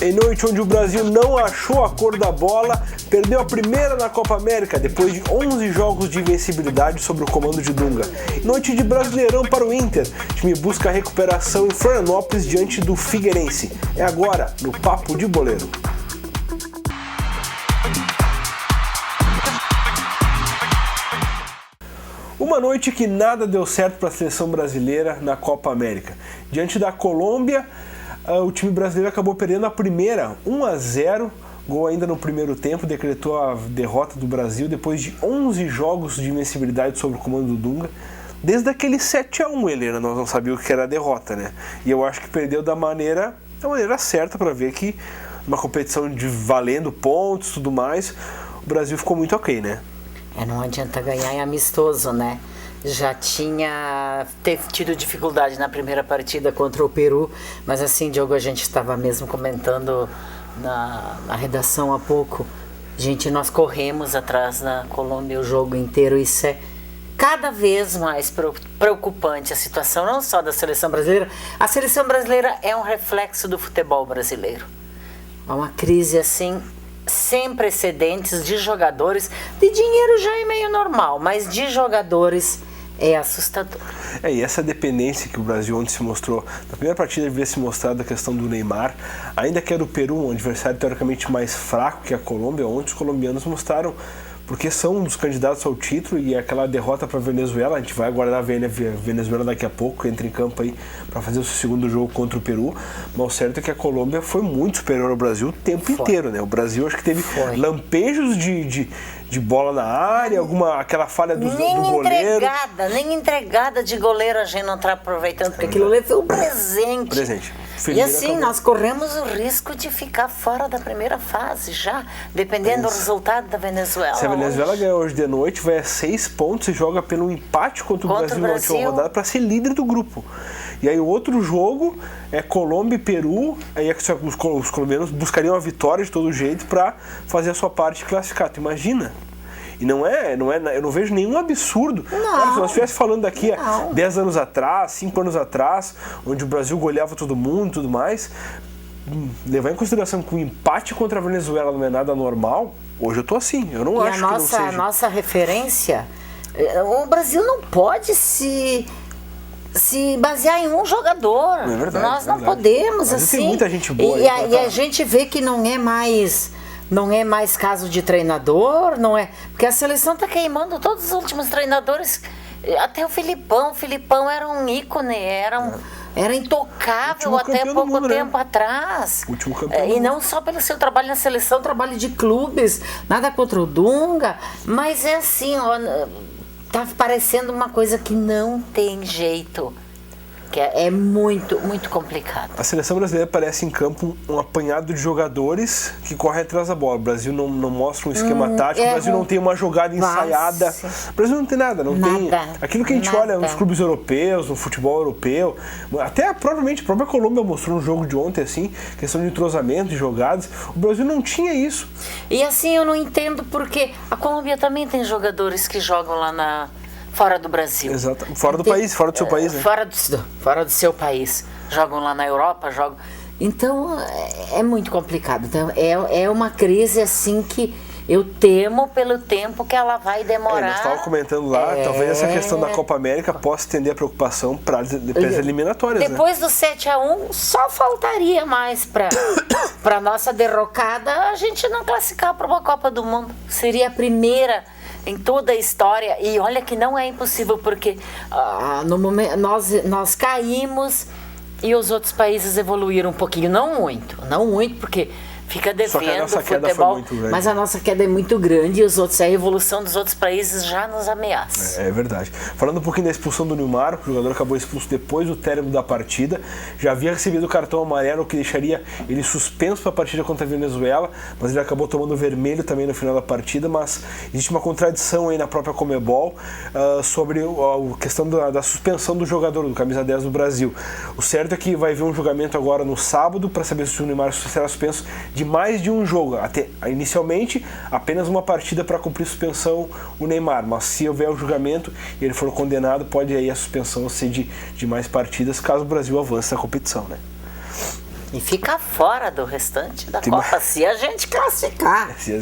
Em noite onde o Brasil não achou a cor da bola, perdeu a primeira na Copa América depois de 11 jogos de invencibilidade sob o comando de Dunga. Noite de Brasileirão para o Inter, o time busca a recuperação em Florianópolis diante do Figueirense. É agora no Papo de Boleiro. Uma noite que nada deu certo para a seleção brasileira na Copa América. Diante da Colômbia, o time brasileiro acabou perdendo a primeira, 1-0, gol ainda no primeiro tempo, decretou a derrota do Brasil depois de 11 jogos de invencibilidade sob o comando do Dunga. Desde aquele 7-1, Helena, nós não sabíamos o que era a derrota, né? E eu acho que perdeu da maneira certa para ver que uma competição de valendo pontos e tudo mais, o Brasil ficou muito ok, né? Não adianta ganhar em amistoso, né? Já tinha tido dificuldade na primeira partida contra o Peru, mas assim, Diogo, a gente estava mesmo comentando na redação há pouco. Gente, nós corremos atrás da Colômbia o jogo inteiro, isso é cada vez mais preocupante a situação, não só da seleção brasileira. A seleção brasileira é um reflexo do futebol brasileiro. É uma crise assim sem precedentes de jogadores. De dinheiro já é meio normal, mas de jogadores é assustador. E essa dependência que o Brasil ontem se mostrou, na primeira partida havia se mostrado a questão do Neymar, ainda que era o Peru, um adversário teoricamente mais fraco que a Colômbia, ontem os colombianos mostraram porque são um dos candidatos ao título, e aquela derrota para a Venezuela, a gente vai aguardar ver a Venezuela daqui a pouco, entra em campo aí para fazer o seu segundo jogo contra o Peru, mas o certo é que a Colômbia foi muito superior ao Brasil o tempo inteiro, né? O Brasil acho que teve lampejos de bola na área, aquela falha do goleiro. Nem entregada de goleiro a gente não está aproveitando, porque aquilo ali foi um presente. E assim, nós corremos o risco de ficar fora da primeira fase já, dependendo do resultado da Venezuela. Se a Venezuela ganhar hoje de noite, vai a 6 pontos e joga pelo empate contra o Brasil na última rodada para ser líder do grupo. E aí o outro jogo é Colômbia e Peru, aí os colombianos buscariam a vitória de todo jeito para fazer a sua parte e classificar. Tu imagina? E não é, eu não vejo nenhum absurdo. Claro, se nós estivéssemos falando daqui há 10 anos atrás, 5 anos atrás, onde o Brasil goleava todo mundo e tudo mais, levar em consideração que o empate contra a Venezuela não é nada normal, hoje eu tô assim, eu não acho que não seja. A nossa referência, o Brasil não pode se basear em um jogador. É verdade, nós não podemos, assim. Tem muita gente boa. E a gente vê que não é mais caso de treinador, não é, porque a seleção está queimando todos os últimos treinadores, até o Filipão. O Filipão era um ícone, era intocável até pouco tempo atrás. Último campeão. E não só pelo seu trabalho na seleção, trabalho de clubes, nada contra o Dunga, mas é assim, tá parecendo uma coisa que não tem jeito. Que é muito, muito complicado. A seleção brasileira parece em campo um apanhado de jogadores que correm atrás da bola. O Brasil não mostra um esquema tático, o Brasil não tem uma jogada ensaiada. O Brasil não tem nada, tem aquilo que a gente olha nos clubes europeus, no futebol europeu. Até provavelmente a própria Colômbia mostrou no jogo de ontem, assim, questão de entrosamento, de jogadas. O Brasil não tinha isso. E assim, eu não entendo porque a Colômbia também tem jogadores que jogam lá fora do Brasil. Exato. Fora do país, fora do seu país, né? Fora do seu país. Jogam lá na Europa, jogam. Então, é muito complicado. Então, é uma crise, assim, que eu temo pelo tempo que ela vai demorar. Nós estávamos comentando lá, talvez essa questão da Copa América possa estender a preocupação para as eliminatórias, depois do 7-1, só faltaria mais para nossa derrocada a gente não classificar para uma Copa do Mundo. Seria a primeira em toda a história, e olha que não é impossível, porque no momento nós caímos e os outros países evoluíram um pouquinho, não muito, porque fica devendo o futebol, mas a nossa queda é muito grande e a evolução dos outros países já nos ameaça. É verdade. Falando um pouquinho da expulsão do Neymar, o jogador acabou expulso depois do término da partida, já havia recebido o cartão amarelo que deixaria ele suspenso para a partida contra a Venezuela, mas ele acabou tomando vermelho também no final da partida. Mas existe uma contradição aí na própria Conmebol sobre a questão da suspensão do jogador, do camisa 10 do Brasil. O certo é que vai haver um julgamento agora no sábado para saber se o Neymar será suspenso de mais de um jogo. Inicialmente, apenas uma partida para cumprir suspensão o Neymar, mas se houver o julgamento e ele for condenado, pode aí a suspensão ser de mais partidas, caso o Brasil avance na competição, né? E fica fora do restante da Copa, se a gente classificar. Se a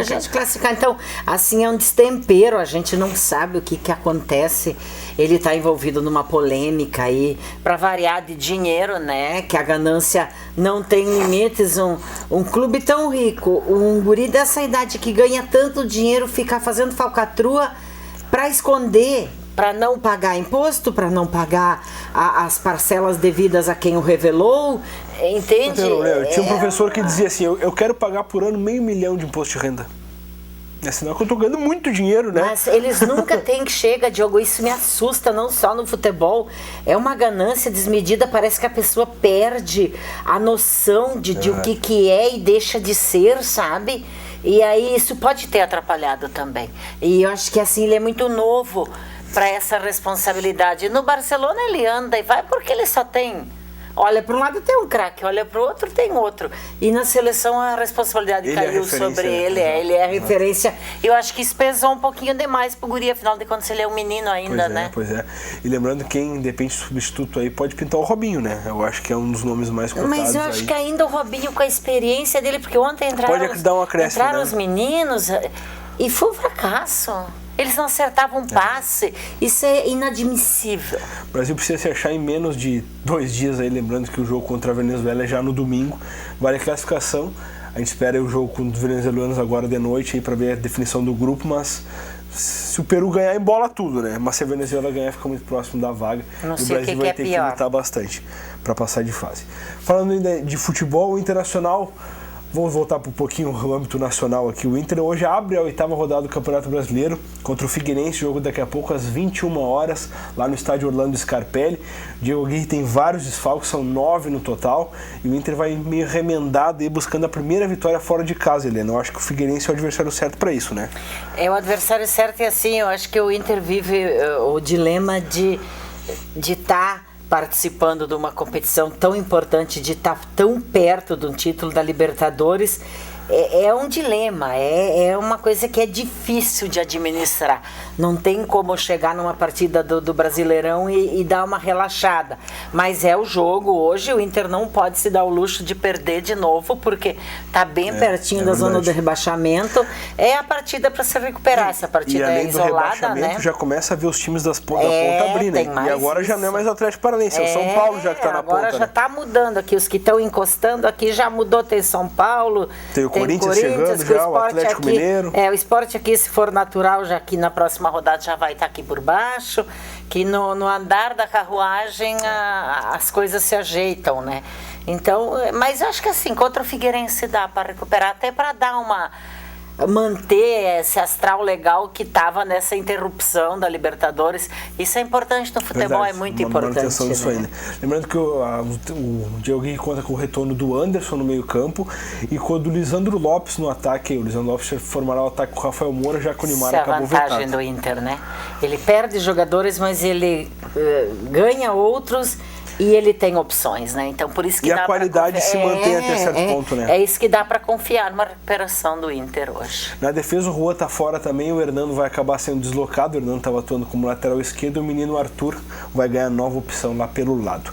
gente classificar. Então, assim, é um destempero, a gente não sabe o que acontece. Ele está envolvido numa polêmica aí, para variar, de dinheiro, né? Que a ganância não tem limites. Um clube tão rico, um guri dessa idade que ganha tanto dinheiro, ficar fazendo falcatrua para esconder, para não pagar imposto, para não pagar as parcelas devidas a quem o revelou, entende? Eu tinha um professor que dizia assim, eu quero pagar por ano $500 mil de imposto de renda. É sinal que eu tô ganhando muito dinheiro, né? Mas eles nunca têm que chega, Diogo, isso me assusta, não só no futebol. É uma ganância desmedida, parece que a pessoa perde a noção de o que é e deixa de ser, sabe? E aí isso pode ter atrapalhado também. E eu acho que assim, ele é muito novo para essa responsabilidade. No Barcelona ele anda e vai porque ele só tem... Olha para um lado tem um craque, olha para o outro tem outro. E na seleção a responsabilidade caiu sobre ele. Ele é a referência. Eu acho que isso pesou um pouquinho demais pro guri, afinal de contas ele é um menino ainda, né? Pois é. E lembrando, quem depende de substituto aí pode pintar o Robinho, né? Eu acho que é um dos nomes mais cotados. Mas eu acho que ainda o Robinho, com a experiência dele, porque ontem entraram os meninos e foi um fracasso. Eles não acertavam um passe. Isso é inadmissível. O Brasil precisa se achar em menos de 2 dias aí, lembrando que o jogo contra a Venezuela é já no domingo. Vale a classificação. A gente espera o jogo com os venezuelanos agora de noite aí para ver a definição do grupo, mas se o Peru ganhar, embola tudo, né? Mas se a Venezuela ganhar, fica muito próximo da vaga. Não e sei o Brasil vai ter que lutar bastante para passar de fase. Falando ainda de futebol, o Internacional... Vamos voltar para um pouquinho o âmbito nacional aqui. O Inter hoje abre a 8ª rodada do Campeonato Brasileiro contra o Figueirense, jogo daqui a pouco às 21 horas, lá no estádio Orlando Scarpelli. Diego Aguirre tem vários desfalques, são 9 no total, e o Inter vai meio remendado e buscando a primeira vitória fora de casa, Helena. Eu acho que o Figueirense é o adversário certo para isso, né? É o adversário certo e assim, eu acho que o Inter vive o dilema de estar participando de uma competição tão importante, de estar tão perto de um título da Libertadores. É um dilema, é uma coisa que é difícil de administrar. Não tem como chegar numa partida do Brasileirão e dar uma relaxada. Mas é o jogo. Hoje o Inter não pode se dar o luxo de perder de novo, porque está bem pertinho da zona do rebaixamento. É a partida para se recuperar. Essa partida é isolada, né? Já começa a ver os times da ponta abrir, né? E agora já não é mais o Atlético Paranaense, é o São Paulo já que está na ponta. Agora já está mudando aqui. Os que estão encostando aqui já mudou. Tem São Paulo, tem o Corinthians chegando já, o Atlético aqui, Mineiro. O Sport aqui, se for natural, já aqui na próxima rodada já vai estar aqui por baixo, que no andar da carruagem as coisas se ajeitam, né? Então, mas eu acho que assim, contra o Figueirense dá para recuperar, até para dar manter esse astral legal que estava nessa interrupção da Libertadores. Isso é importante no futebol. Verdade, é muito importante. Disso aí, né? Lembrando que o Diego Aguirre conta com o retorno do Anderson no meio campo e com o do Lisandro Lopes no ataque. O Lisandro Lopes formará o ataque com o Rafael Moura, já que o Neymar acabou vetado. Essa é a vantagem do Inter, né? Ele perde jogadores, mas ele ganha outros. E ele tem opções, né? Então, por isso que dá a qualidade se mantém até certo ponto, né? É isso que dá para confiar numa recuperação do Inter hoje. Na defesa, o Rua tá fora também, o Hernando vai acabar sendo deslocado. O Hernando estava atuando como lateral esquerdo, o menino Arthur vai ganhar nova opção lá pelo lado.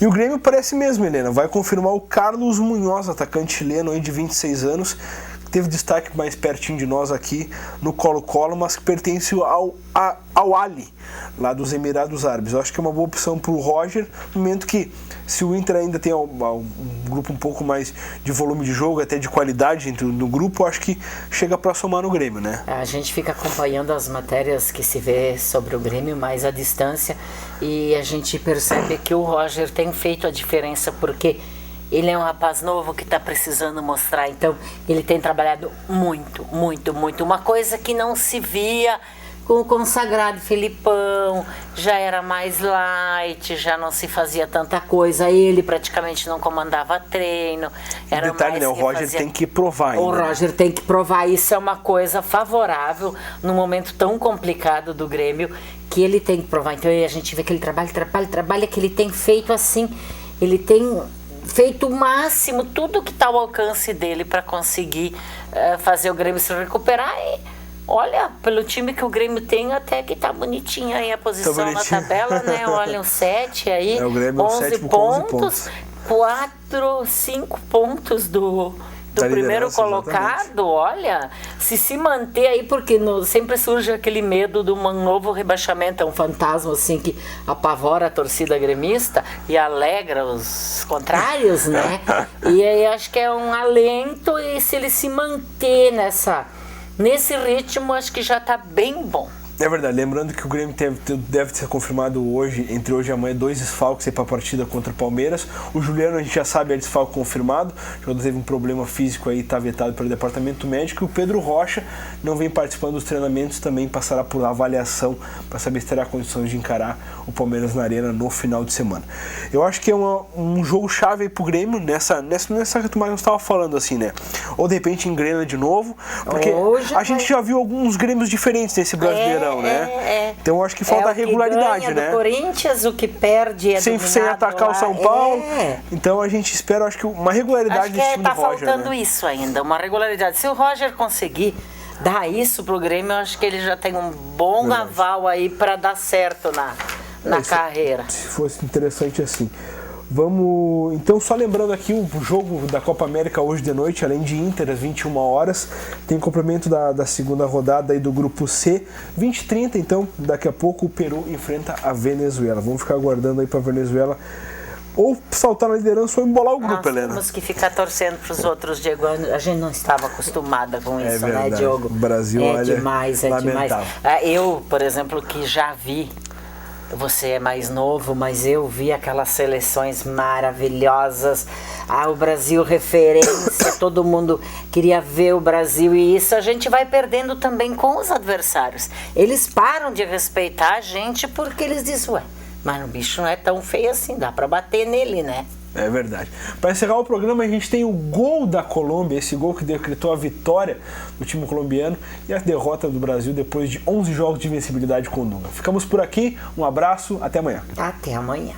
E o Grêmio parece mesmo, Helena, vai confirmar o Carlos Munhoz, atacante chileno aí de 26 anos, teve destaque mais pertinho de nós aqui no Colo-Colo, mas que pertence ao Ali, lá dos Emirados Árabes. Eu acho que é uma boa opção para o Roger, no momento que, se o Inter ainda tem um grupo um pouco mais de volume de jogo, até de qualidade no grupo, eu acho que chega para somar no Grêmio, né? A gente fica acompanhando as matérias que se vê sobre o Grêmio mais à distância e a gente percebe que o Roger tem feito a diferença, porque ele é um rapaz novo que está precisando mostrar. Então, ele tem trabalhado muito, muito, muito. Uma coisa que não se via com o consagrado Filipão. Já era mais light, já não se fazia tanta coisa. Ele praticamente não comandava treino. Era detalhe, mais, né? O Roger tem que provar ainda. O Roger tem que provar. Isso é uma coisa favorável num momento tão complicado do Grêmio, que ele tem que provar. Então, a gente vê que ele trabalha, que ele tem feito assim. Ele tem feito o máximo, tudo que está ao alcance dele para conseguir fazer o Grêmio se recuperar. E olha, pelo time que o Grêmio tem, até que tá bonitinha aí a posição na tabela, né? Olha, um 7 aí, o Grêmio 11 pontos. 4, 5 pontos do primeiro colocado. Exatamente. Olha, se manter aí, porque sempre surge aquele medo de um novo rebaixamento, é um fantasma assim que apavora a torcida gremista e alegra os contrários, né? E aí acho que é um alento, e se ele se manter nesse ritmo, acho que já está bem bom. É verdade, lembrando que o Grêmio deve ser confirmado hoje, entre hoje e amanhã, 2 desfalques para a partida contra o Palmeiras. O Juliano, a gente já sabe, é desfalque confirmado, o jogador teve um problema físico aí, está vetado pelo departamento médico. E o Pedro Rocha não vem participando dos treinamentos, também passará por avaliação para saber se terá condições de encarar o Palmeiras na Arena no final de semana. Eu acho que é um jogo chave para o Grêmio, nessa retomada que eu estava falando, assim, né? Ou de repente engrena de novo, porque a gente já viu alguns Grêmios diferentes nesse Brasileirão. Então eu acho que falta a regularidade, que ganha né? Do Corinthians, o que perde é sem atacar lá. O São Paulo. Então a gente espera, acho que uma regularidade desse time do Roger. Tá faltando, né? Isso ainda, uma regularidade. Se o Roger conseguir dar isso pro Grêmio, eu acho que ele já tem um bom aval aí para dar certo na carreira. Se fosse interessante assim. Vamos, então, só lembrando aqui o jogo da Copa América hoje de noite, além de Inter às 21 horas, tem complemento da segunda rodada aí do grupo C, 20h30, então daqui a pouco o Peru enfrenta a Venezuela. Vamos ficar aguardando aí para a Venezuela ou saltar na liderança ou embolar o grupo, Helena. Temos que ficar torcendo para os outros, Diego. A gente não estava acostumada com isso, verdade, né, Diogo? O Brasil, demais, lamentável. Demais. Eu, por exemplo, que já vi. Você é mais novo, mas eu vi aquelas seleções maravilhosas. O Brasil referência, todo mundo queria ver o Brasil, e isso a gente vai perdendo também com os adversários. Eles param de respeitar a gente porque eles dizem, mas o bicho não é tão feio assim, dá pra bater nele, né? É verdade. Para encerrar o programa, a gente tem o gol da Colômbia, esse gol que decretou a vitória do time colombiano e a derrota do Brasil depois de 11 jogos de invencibilidade com o Dunga. Ficamos por aqui, um abraço, até amanhã. Até amanhã.